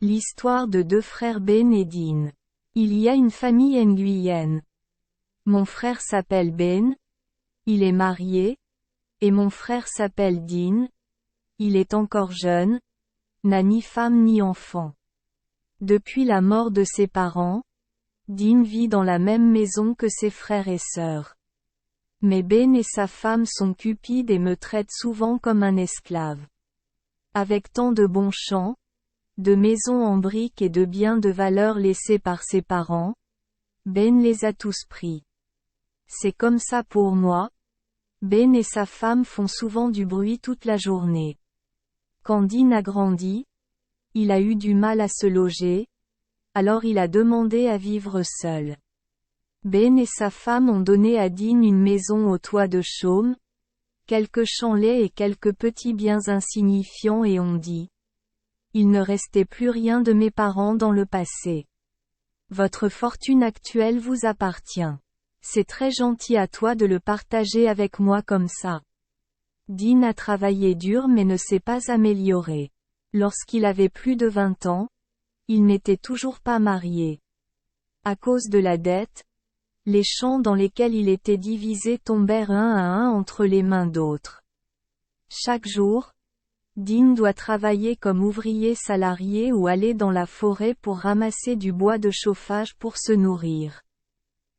L'histoire de deux frères Ben et Din. Il y a une famille nguyenne. Mon frère s'appelle Ben. Il est marié. Et mon frère s'appelle Din. Il est encore jeune. N'a ni femme ni enfant. Depuis la mort de ses parents, Din vit dans la même maison que ses frères et sœurs. Mais Ben et sa femme sont cupides et me traitent souvent comme un esclave. Avec tant de bons champs, de maisons en briques et de biens de valeur laissés par ses parents, Ben les a tous pris. C'est comme ça pour moi. Ben et sa femme font souvent du bruit toute la journée. Quand Din a grandi, il a eu du mal à se loger, alors il a demandé à vivre seul. Ben et sa femme ont donné à Din une maison au toit de chaume, quelques champs laids et quelques petits biens insignifiants et ont dit: il ne restait plus rien de mes parents dans le passé. Votre fortune actuelle vous appartient. C'est très gentil à toi de le partager avec moi comme ça. Din a travaillé dur mais ne s'est pas amélioré. Lorsqu'il avait plus de 20 ans, il n'était toujours pas marié. À cause de la dette, les champs dans lesquels il était divisé tombèrent un à un entre les mains d'autres. Chaque jour, Din doit travailler comme ouvrier salarié ou aller dans la forêt pour ramasser du bois de chauffage pour se nourrir.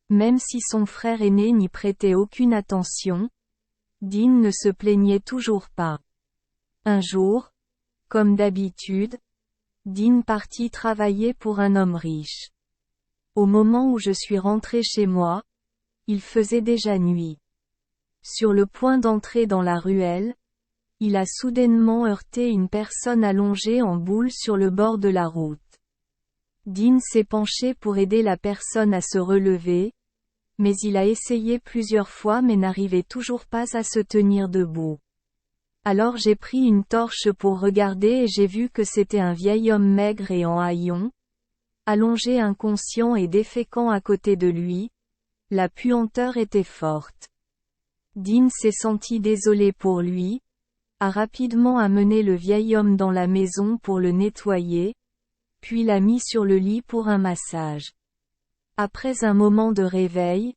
Même si son frère aîné n'y prêtait aucune attention, Din ne se plaignait toujours pas. Un jour, comme d'habitude, Din partit travailler pour un homme riche. Au moment où je suis rentré chez moi, il faisait déjà nuit. Sur le point d'entrer dans la ruelle, il a soudainement heurté une personne allongée en boule sur le bord de la route. Din s'est penché pour aider la personne à se relever, mais il a essayé plusieurs fois mais n'arrivait toujours pas à se tenir debout. Alors j'ai pris une torche pour regarder et j'ai vu que c'était un vieil homme maigre et en haillons, allongé inconscient et déféquant à côté de lui. La puanteur était forte. Din s'est senti désolé pour lui, a rapidement amené le vieil homme dans la maison pour le nettoyer, puis l'a mis sur le lit pour un massage. Après un moment de réveil,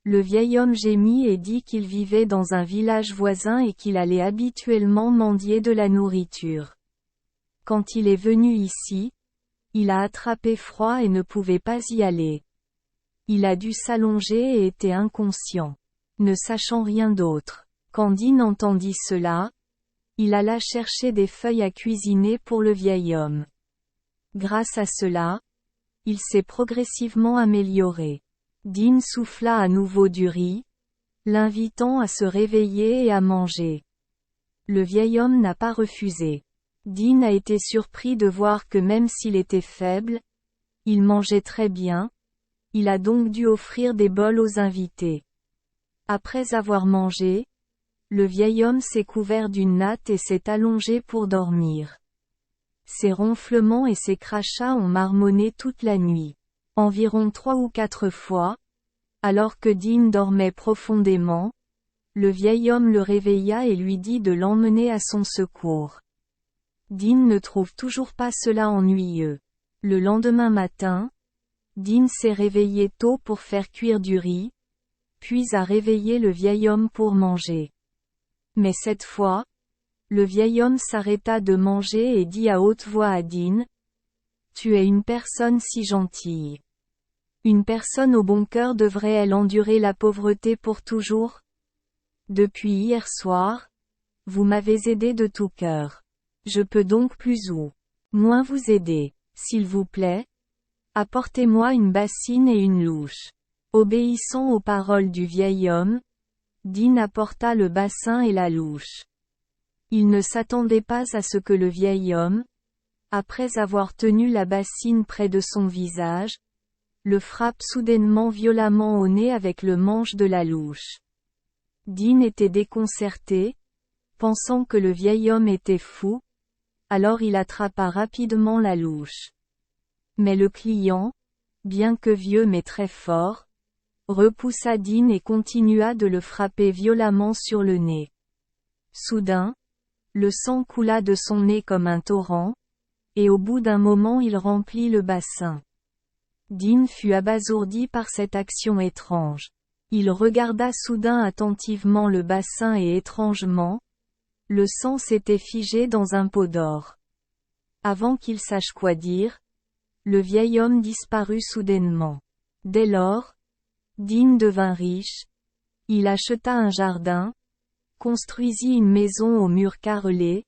le vieil homme gémit et dit qu'il vivait dans un village voisin et qu'il allait habituellement mendier de la nourriture. Quand il est venu ici, il a attrapé froid et ne pouvait pas y aller. Il a dû s'allonger et était inconscient, ne sachant rien d'autre. Quand Din entendit cela, il alla chercher des feuilles à cuisiner pour le vieil homme. Grâce à cela, il s'est progressivement amélioré. Din souffla à nouveau du riz, l'invitant à se réveiller et à manger. Le vieil homme n'a pas refusé. Din a été surpris de voir que même s'il était faible, il mangeait très bien. Il a donc dû offrir des bols aux invités. Après avoir mangé, le vieil homme s'est couvert d'une natte et s'est allongé pour dormir. Ses ronflements et ses crachats ont marmonné toute la nuit. Environ 3 ou 4 fois, alors que Din dormait profondément, le vieil homme le réveilla et lui dit de l'emmener à son secours. Din ne trouve toujours pas cela ennuyeux. Le lendemain matin, Din s'est réveillé tôt pour faire cuire du riz, puis a réveillé le vieil homme pour manger. Mais cette fois, le vieil homme s'arrêta de manger et dit à haute voix à Din: tu es une personne si gentille. Une personne au bon cœur devrait-elle endurer la pauvreté pour toujours? Depuis hier soir, vous m'avez aidé de tout cœur. Je peux donc plus ou moins vous aider. S'il vous plaît, apportez-moi une bassine et une louche. Obéissant aux paroles du vieil homme, Din apporta le bassin et la louche. Il ne s'attendait pas à ce que le vieil homme, après avoir tenu la bassine près de son visage, le frappe soudainement violemment au nez avec le manche de la louche. Din était déconcerté, pensant que le vieil homme était fou, alors il attrapa rapidement la louche. Mais le client, bien que vieux mais très fort, repoussa Din et continua de le frapper violemment sur le nez. Soudain, le sang coula de son nez comme un torrent, Et au bout d'un moment il remplit le bassin. Dean fut abasourdi par cette action étrange. Il regarda soudain attentivement le bassin et étrangement, le sang s'était figé dans un pot d'or. Avant qu'il sache quoi dire, le vieil homme disparut soudainement. Dès lors, Dean devint riche. Il acheta un jardin, construisit une maison aux murs carrelés,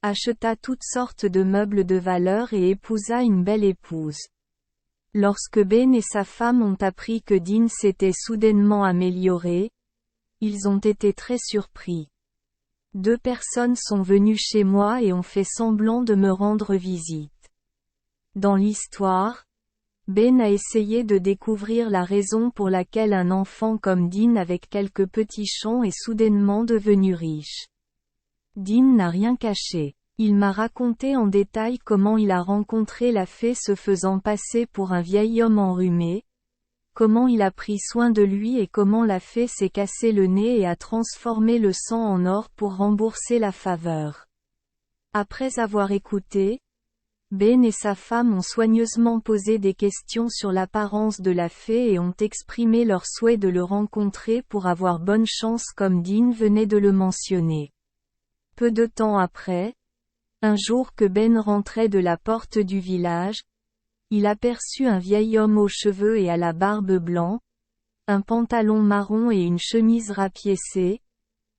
acheta toutes sortes de meubles de valeur et épousa une belle épouse. Lorsque Ben et sa femme ont appris que Dean s'était soudainement amélioré, ils ont été très surpris. 2 personnes sont venues chez moi et ont fait semblant de me rendre visite. Dans l'histoire, Ben a essayé de découvrir la raison pour laquelle un enfant comme Dean avec quelques petits champs est soudainement devenu riche. Dean n'a rien caché. Il m'a raconté en détail comment il a rencontré la fée se faisant passer pour un vieil homme enrhumé, comment il a pris soin de lui et comment la fée s'est cassé le nez et a transformé le sang en or pour rembourser la faveur. Après avoir écouté, Ben et sa femme ont soigneusement posé des questions sur l'apparence de la fée et ont exprimé leur souhait de le rencontrer pour avoir bonne chance comme Dean venait de le mentionner. Peu de temps après, un jour que Ben rentrait de la porte du village, il aperçut un vieil homme aux cheveux et à la barbe blanc, un pantalon marron et une chemise rapiécée,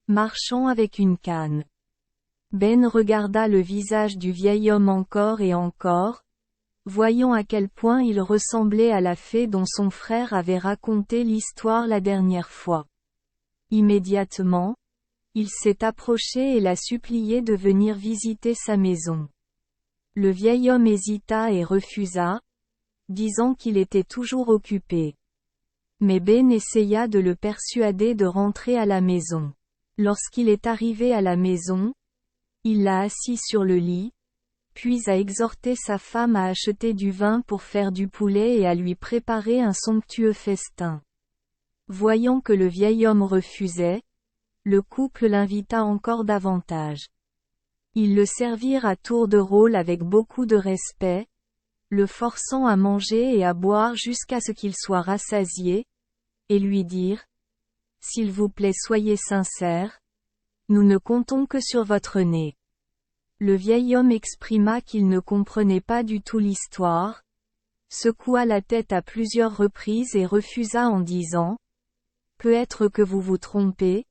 marchant avec une canne. Ben regarda le visage du vieil homme encore et encore, voyant à quel point il ressemblait à la fée dont son frère avait raconté l'histoire la dernière fois. Immédiatement, il s'est approché et l'a supplié de venir visiter sa maison. Le vieil homme hésita et refusa, disant qu'il était toujours occupé. Mais Ben essaya de le persuader de rentrer à la maison. Lorsqu'il est arrivé à la maison, il l'a assis sur le lit, puis a exhorté sa femme à acheter du vin pour faire du poulet et à lui préparer un somptueux festin. Voyant que le vieil homme refusait, le couple l'invita encore davantage. Ils le servirent à tour de rôle avec beaucoup de respect, le forçant à manger et à boire jusqu'à ce qu'il soit rassasié, et lui dirent « S'il vous plaît soyez sincère, nous ne comptons que sur votre nez. » Le vieil homme exprima qu'il ne comprenait pas du tout l'histoire, secoua la tête à plusieurs reprises et refusa en disant « Peut-être que vous vous trompez,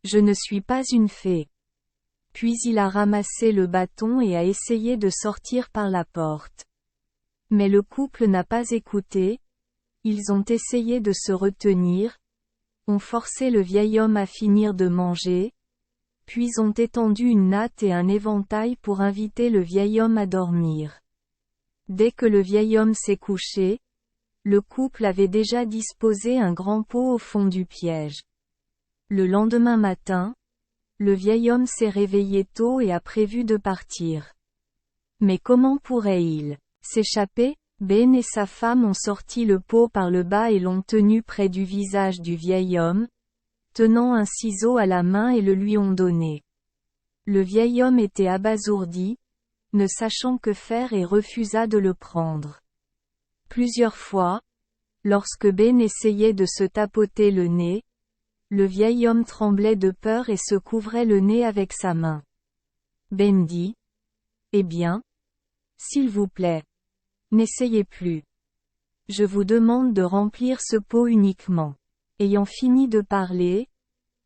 je ne suis pas une fée. » Puis il a ramassé le bâton et a essayé de sortir par la porte. Mais le couple n'a pas écouté, ils ont essayé de se retenir, ont forcé le vieil homme à finir de manger, puis ont étendu une natte et un éventail pour inviter le vieil homme à dormir. Dès que le vieil homme s'est couché, le couple avait déjà disposé un grand pot au fond du piège. Le lendemain matin, le vieil homme s'est réveillé tôt et a prévu de partir. Mais comment pourrait-il s'échapper? Ben et sa femme ont sorti le pot par le bas et l'ont tenu près du visage du vieil homme, tenant un ciseau à la main et le lui ont donné. Le vieil homme était abasourdi, ne sachant que faire et refusa de le prendre. Plusieurs fois, lorsque Ben essayait de se tapoter le nez, le vieil homme tremblait de peur et se couvrait le nez avec sa main. Ben dit « Eh bien, s'il vous plaît, n'essayez plus. Je vous demande de remplir ce pot uniquement. » Ayant fini de parler,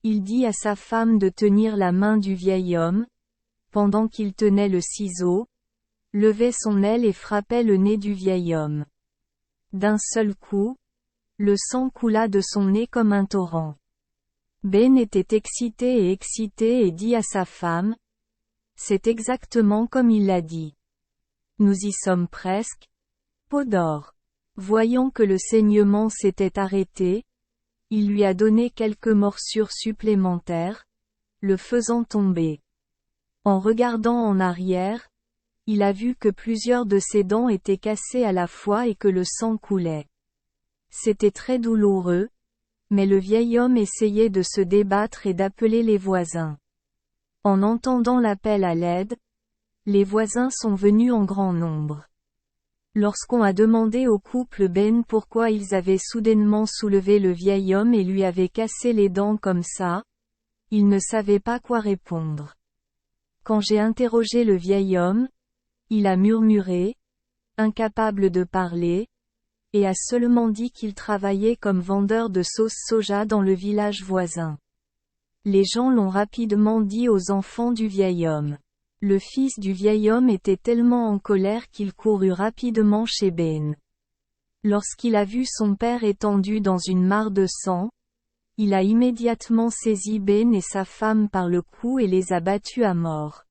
il dit à sa femme de tenir la main du vieil homme, pendant qu'il tenait le ciseau, levait son aile et frappait le nez du vieil homme. D'un seul coup, le sang coula de son nez comme un torrent. Ben était excité et dit à sa femme, « C'est exactement comme il l'a dit. Nous y sommes presque. » Pot d'or. Voyant que le saignement s'était arrêté, il lui a donné quelques morsures supplémentaires, le faisant tomber. En regardant en arrière, il a vu que plusieurs de ses dents étaient cassées à la fois et que le sang coulait. C'était très douloureux, mais le vieil homme essayait de se débattre et d'appeler les voisins. En entendant l'appel à l'aide, Les voisins sont venus en grand nombre. Lorsqu'on a demandé au couple Ben pourquoi ils avaient soudainement soulevé le vieil homme et lui avaient cassé les dents comme ça, ils ne savaient pas quoi répondre. Quand j'ai interrogé le vieil homme, il a murmuré, incapable de parler, et a seulement dit qu'il travaillait comme vendeur de sauce soja dans le village voisin. Les gens l'ont rapidement dit aux enfants du vieil homme. Le fils du vieil homme était tellement en colère qu'il courut rapidement chez Ben. Lorsqu'il a vu son père étendu dans une mare de sang, il a immédiatement saisi Ben et sa femme par le cou et les a battus à mort.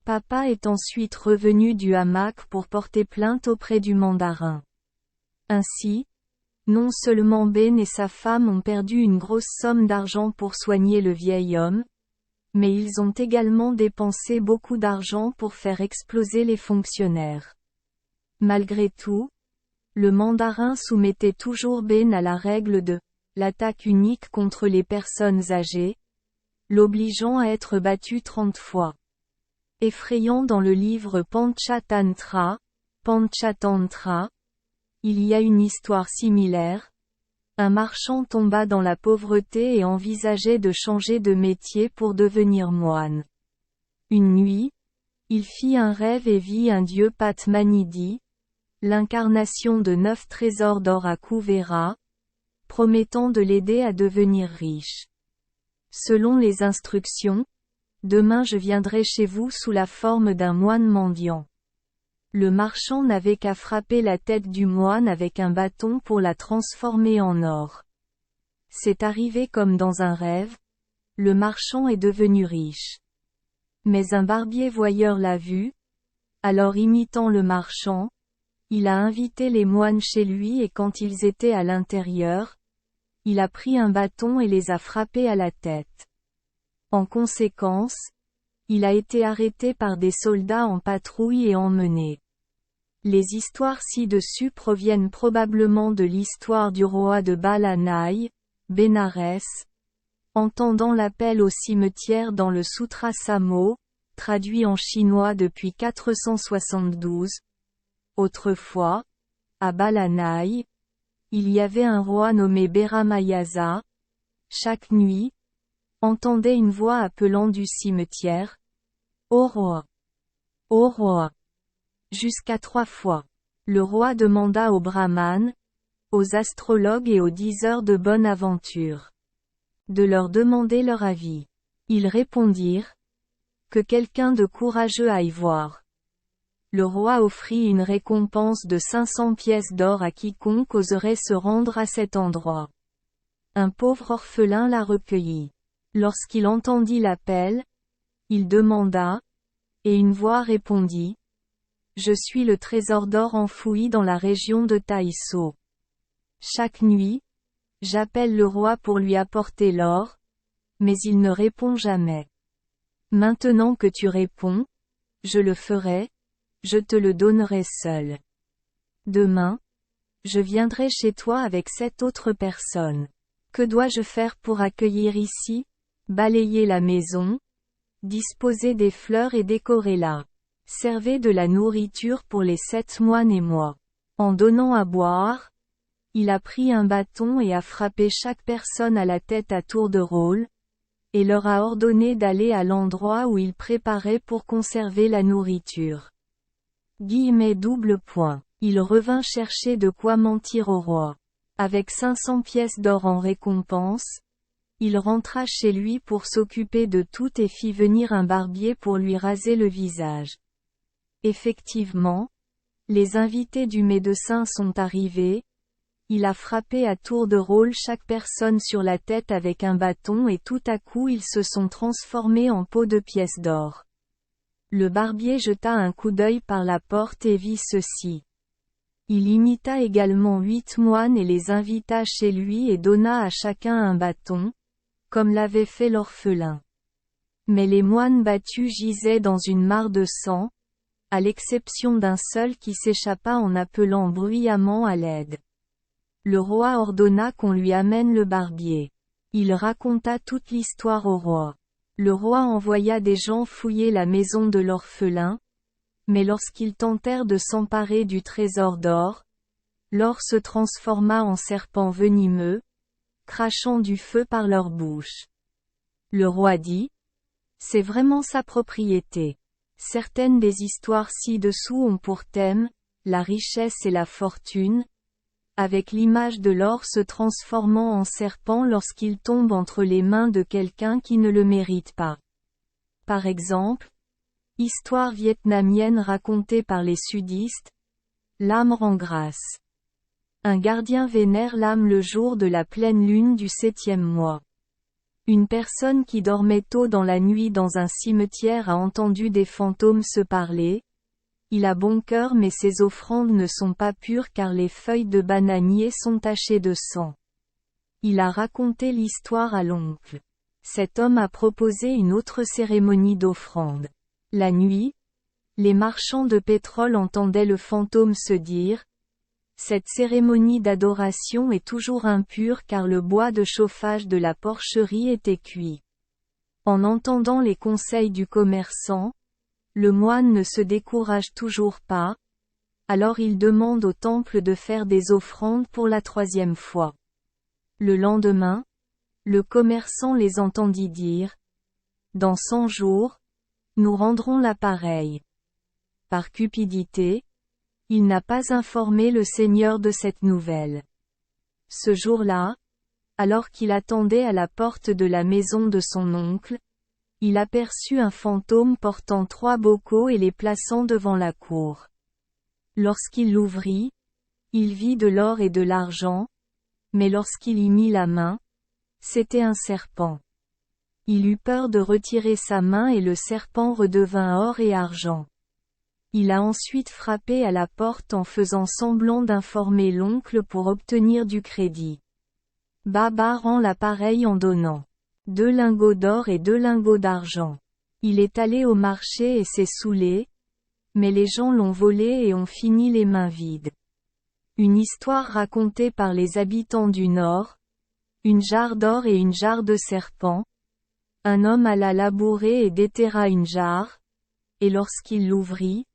Papa est ensuite revenu du hamac pour porter plainte auprès du mandarin. Ainsi, non seulement Ben et sa femme ont perdu une grosse somme d'argent pour soigner le vieil homme, mais ils ont également dépensé beaucoup d'argent pour faire exploser les fonctionnaires. Malgré tout, le mandarin soumettait toujours Ben à la règle de l'attaque unique contre les personnes âgées, l'obligeant à être battu 30 fois. Effrayant dans le livre Panchatantra, il y a une histoire similaire. Un marchand tomba dans la pauvreté et envisageait de changer de métier pour devenir moine. Une nuit, il fit un rêve et vit un dieu Padmanidhi, l'incarnation de 9 trésors d'or à Kuvera, promettant de l'aider à devenir riche. Selon les instructions, demain je viendrai chez vous sous la forme d'un moine mendiant. Le marchand n'avait qu'à frapper la tête du moine avec un bâton pour la transformer en or. C'est arrivé comme dans un rêve, le marchand est devenu riche. Mais un barbier voyeur l'a vu, alors imitant le marchand, il a invité les moines chez lui et quand ils étaient à l'intérieur, il a pris un bâton et les a frappés à la tête. En conséquence, il a été arrêté par des soldats en patrouille et emmené. Les histoires ci-dessus proviennent probablement de l'histoire du roi de Balanai, Bénarès, entendant l'appel au cimetière dans le Sutra Samo, traduit en chinois depuis 472. Autrefois, à Balanai, il y avait un roi nommé Beramayasa. Chaque nuit, entendait une voix appelant du cimetière. Ô roi! Ô roi! Jusqu'à 3 fois. Le roi demanda aux brahmanes, aux astrologues et aux diseurs de bonne aventure de leur demander leur avis. Ils répondirent, que quelqu'un de courageux aille voir. Le roi offrit une récompense de 500 pièces d'or à quiconque oserait se rendre à cet endroit. Un pauvre orphelin la recueillit. Lorsqu'il entendit l'appel, il demanda, et une voix répondit, je suis le trésor d'or enfoui dans la région de Taïso. Chaque nuit, j'appelle le roi pour lui apporter l'or, mais il ne répond jamais. Maintenant que tu réponds, je le ferai, je te le donnerai seul. Demain, je viendrai chez toi avec 7 autres personnes. Que dois-je faire pour accueillir ici? Balayer la maison, disposer des fleurs et décorer-la. Servez de la nourriture pour les 7 moines et moi. En donnant à boire, il a pris un bâton et a frappé chaque personne à la tête à tour de rôle, et leur a ordonné d'aller à l'endroit où il préparait pour conserver la nourriture. Double point. Il revint chercher de quoi mentir au roi. Avec 500 pièces d'or en récompense, il rentra chez lui pour s'occuper de tout et fit venir un barbier pour lui raser le visage. Effectivement, les invités du médecin sont arrivés, il a frappé à tour de rôle chaque personne sur la tête avec un bâton et tout à coup ils se sont transformés en pots de pièces d'or. Le barbier jeta un coup d'œil par la porte et vit ceci. Il imita également 8 moines et les invita chez lui et donna à chacun un bâton, comme l'avait fait l'orphelin. Mais les moines battus gisaient dans une mare de sang, à l'exception d'un seul qui s'échappa en appelant bruyamment à l'aide. Le roi ordonna qu'on lui amène le barbier. Il raconta toute l'histoire au roi. Le roi envoya des gens fouiller la maison de l'orphelin, Mais lorsqu'ils tentèrent de s'emparer du trésor d'or, l'or se transforma en serpent venimeux, crachant du feu par leur bouche. Le roi dit: c'est vraiment sa propriété. Certaines des histoires ci-dessous ont pour thème la richesse et la fortune, avec l'image de l'or se transformant en serpent lorsqu'il tombe entre les mains de quelqu'un qui ne le mérite pas. Par exemple, histoire vietnamienne racontée par les sudistes, l'âme rend grâce. Un gardien vénère l'âme le jour de la pleine lune du 7e mois. Une personne qui dormait tôt dans la nuit dans un cimetière a entendu des fantômes se parler. Il a bon cœur mais ses offrandes ne sont pas pures car les feuilles de bananier sont tachées de sang. Il a raconté l'histoire à l'oncle. Cet homme a proposé une autre cérémonie d'offrande. La nuit, les marchands de pétrole entendaient le fantôme se dire: cette cérémonie d'adoration est toujours impure car le bois de chauffage de la porcherie était cuit. En entendant les conseils du commerçant, le moine ne se décourage toujours pas, alors il demande au temple de faire des offrandes pour la 3e fois. Le lendemain, le commerçant les entendit dire: dans 100 jours, nous rendrons l'appareil. Par cupidité, il n'a pas informé le Seigneur de cette nouvelle. Ce jour-là, alors qu'il attendait à la porte de la maison de son oncle, il aperçut un fantôme portant 3 bocaux et les plaçant devant la cour. Lorsqu'il l'ouvrit, il vit de l'or et de l'argent, mais lorsqu'il y mit la main, c'était un serpent. Il eut peur de retirer sa main et le serpent redevint or et argent. Il a ensuite frappé à la porte en faisant semblant d'informer l'oncle pour obtenir du crédit. Baba rend l'appareil en donnant 2 lingots d'or et 2 lingots d'argent. Il est allé au marché et s'est saoulé, mais les gens l'ont volé et ont fini les mains vides. Une histoire racontée par les habitants du Nord, une jarre d'or et une jarre de serpent. Un homme alla labourer et déterra une jarre, et lorsqu'il l'ouvrit,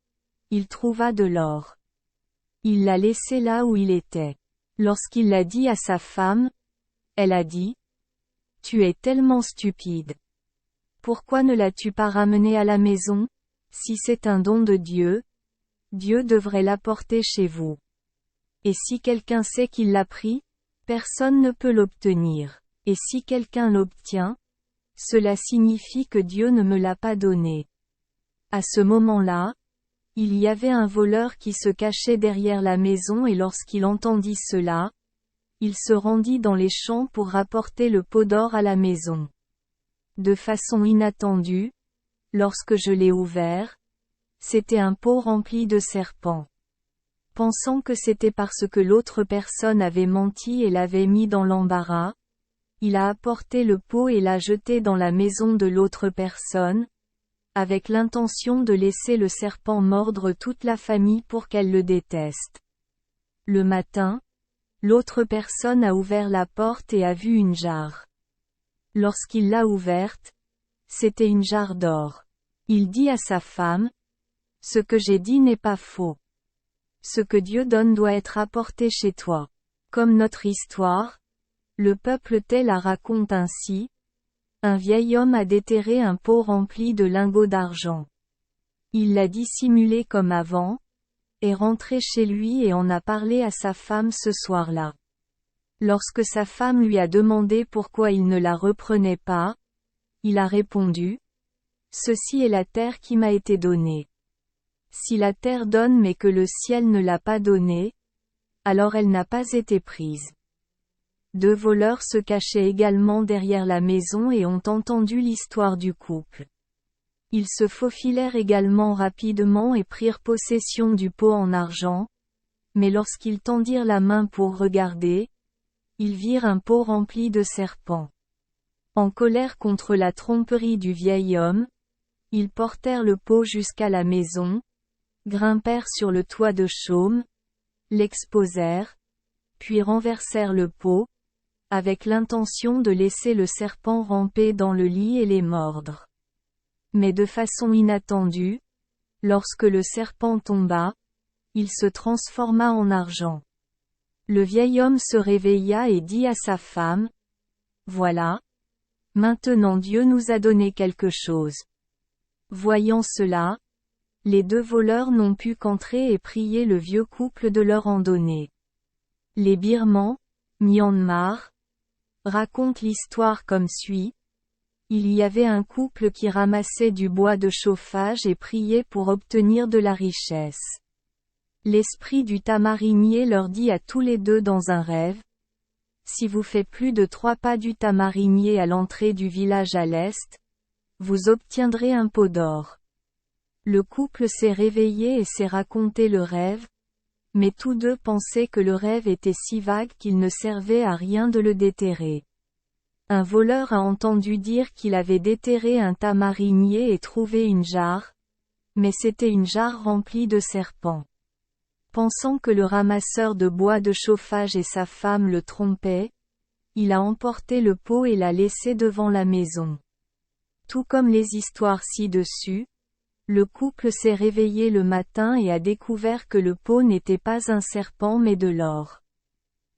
il trouva de l'or. Il l'a laissé là où il était. Lorsqu'il l'a dit à sa femme, elle a dit: tu es tellement stupide. Pourquoi ne l'as-tu pas ramené à la maison? Si c'est un don de Dieu, Dieu devrait l'apporter chez vous. Et si quelqu'un sait qu'il l'a pris, personne ne peut l'obtenir. Et si quelqu'un l'obtient, cela signifie que Dieu ne me l'a pas donné. À ce moment-là, il y avait un voleur qui se cachait derrière la maison et lorsqu'il entendit cela, il se rendit dans les champs pour rapporter le pot d'or à la maison. De façon inattendue, lorsque je l'ai ouvert, c'était un pot rempli de serpents. Pensant que c'était parce que l'autre personne avait menti et l'avait mis dans l'embarras, il a apporté le pot et l'a jeté dans la maison de l'autre personne, avec l'intention de laisser le serpent mordre toute la famille pour qu'elle le déteste. Le matin, l'autre personne a ouvert la porte et a vu une jarre. Lorsqu'il l'a ouverte, c'était une jarre d'or. Il dit à sa femme: ce que j'ai dit n'est pas faux. Ce que Dieu donne doit être apporté chez toi. Comme notre histoire, le peuple tel la raconte ainsi: un vieil homme a déterré un pot rempli de lingots d'argent. Il l'a dissimulé comme avant, est rentré chez lui et en a parlé à sa femme ce soir-là. Lorsque sa femme lui a demandé pourquoi il ne la reprenait pas, il a répondu: ceci est la terre qui m'a été donnée. Si la terre donne mais que le ciel ne l'a pas donnée, alors elle n'a pas été prise. 2 voleurs se cachaient également derrière la maison et ont entendu l'histoire du couple. Ils se faufilèrent également rapidement et prirent possession du pot en argent, mais lorsqu'ils tendirent la main pour regarder, ils virent un pot rempli de serpents. En colère contre la tromperie du vieil homme, ils portèrent le pot jusqu'à la maison, grimpèrent sur le toit de chaume, l'exposèrent, puis renversèrent le pot, avec l'intention de laisser le serpent ramper dans le lit et les mordre. Mais de façon inattendue, Lorsque le serpent tomba, il se transforma en argent. Le vieil homme se réveilla et dit à sa femme, « Voilà. Maintenant Dieu nous a donné quelque chose. » Voyant cela, les deux voleurs n'ont pu qu'entrer et prier le vieux couple de leur en donner. Les Birmans, Myanmar, racontent l'histoire comme suit. Il y avait un couple qui ramassait du bois de chauffage et priait pour obtenir de la richesse. L'esprit du tamarinier leur dit à tous les deux dans un rêve, « Si vous faites plus de 3 pas du tamarinier à l'entrée du village à l'est, vous obtiendrez un pot d'or. » Le couple s'est réveillé et s'est raconté le rêve, mais tous deux pensaient que le rêve était si vague qu'il ne servait à rien de le déterrer. Un voleur a entendu dire qu'il avait déterré un tamarinier et trouvé une jarre, mais c'était une jarre remplie de serpents. Pensant que le ramasseur de bois de chauffage et sa femme le trompaient, il a emporté le pot et l'a laissé devant la maison. Tout comme les histoires ci-dessus, le couple s'est réveillé le matin et a découvert que le pot n'était pas un serpent mais de l'or.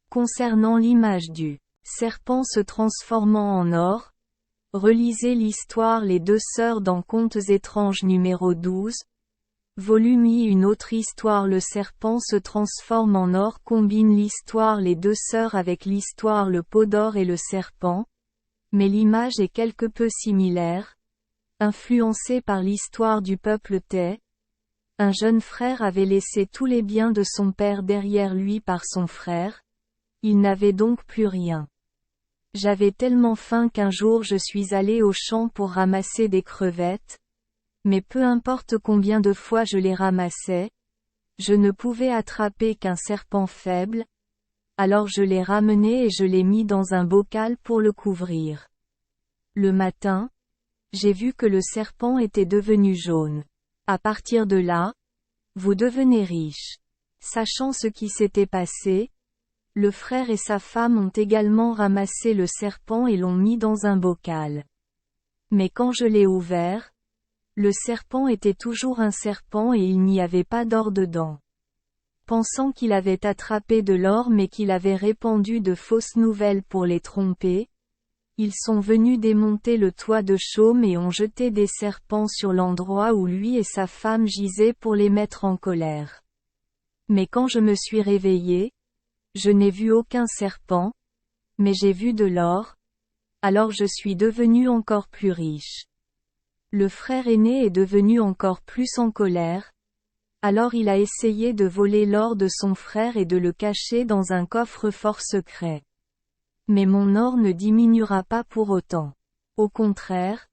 Concernant l'image du serpent se transformant en or, relisez l'histoire Les deux sœurs dans Contes étranges numéro 12. Volume I. Une autre histoire Le serpent se transforme en or combine l'histoire Les deux sœurs avec l'histoire Le pot d'or et le serpent, mais l'image est quelque peu similaire. Influencée par l'histoire du peuple Tay, un jeune frère avait laissé tous les biens de son père derrière lui par son frère, il n'avait donc plus rien. J'avais tellement faim qu'un jour je suis allé au champ pour ramasser des crevettes, mais peu importe combien de fois je les ramassais, je ne pouvais attraper qu'un serpent faible, alors je l'ai ramené et je l'ai mis dans un bocal pour le couvrir. Le matin, j'ai vu que le serpent était devenu jaune. À partir de là, vous devenez riche. Sachant ce qui s'était passé, le frère et sa femme ont également ramassé le serpent et l'ont mis dans un bocal. Mais quand je l'ai ouvert, le serpent était toujours un serpent et il n'y avait pas d'or dedans. Pensant qu'il avait attrapé de l'or mais qu'il avait répandu de fausses nouvelles pour les tromper, ils sont venus démonter le toit de chaume et ont jeté des serpents sur l'endroit où lui et sa femme gisaient pour les mettre en colère. Mais quand je me suis réveillé, je n'ai vu aucun serpent, mais j'ai vu de l'or, alors je suis devenu encore plus riche. Le frère aîné est devenu encore plus en colère, alors il a essayé de voler l'or de son frère et de le cacher dans un coffre-fort secret. Mais mon or ne diminuera pas pour autant. Au contraire,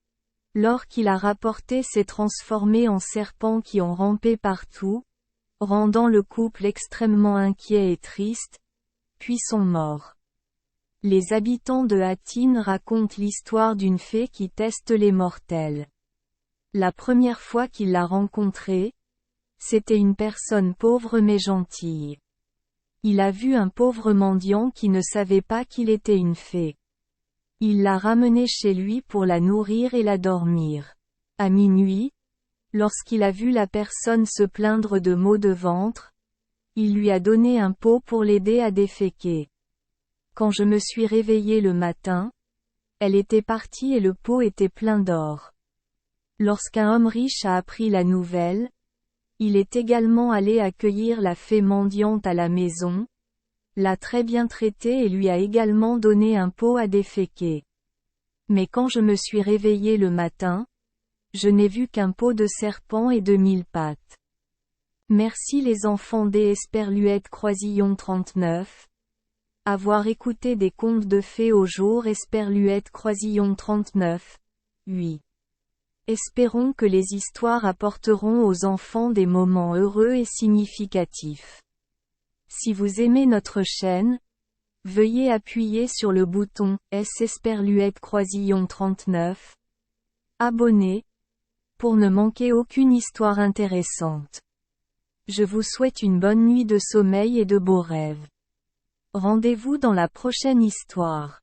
l'or qu'il a rapporté s'est transformé en serpents qui ont rampé partout, rendant le couple extrêmement inquiet et triste, puis sont morts. Les habitants de Hattin racontent l'histoire d'une fée qui teste les mortels. La première fois qu'il l'a rencontrée, c'était une personne pauvre mais gentille. Il a vu un pauvre mendiant qui ne savait pas qu'il était une fée. Il l'a ramenée chez lui pour la nourrir et la dormir. À minuit, lorsqu'il a vu la personne se plaindre de maux de ventre, il lui a donné un pot pour l'aider à déféquer. Quand je me suis réveillé le matin, elle était partie et le pot était plein d'or. Lorsqu'un homme riche a appris la nouvelle, il est également allé accueillir la fée mendiante à la maison, l'a très bien traitée et lui a également donné un pot à déféquer. Mais quand je me suis réveillé le matin, je n'ai vu qu'un pot de serpent et de 1000 pattes. Merci les enfants des Esperluette Croisillon 39. Avoir écouté des contes de fées au jour Esperluette Croisillon 39. 8. Espérons que les histoires apporteront aux enfants des moments heureux et significatifs. Si vous aimez notre chaîne, veuillez appuyer sur le bouton S Esperluette Croisillon 39. Abonner, pour ne manquer aucune histoire intéressante. Je vous souhaite une bonne nuit de sommeil et de beaux rêves. Rendez-vous dans la prochaine histoire.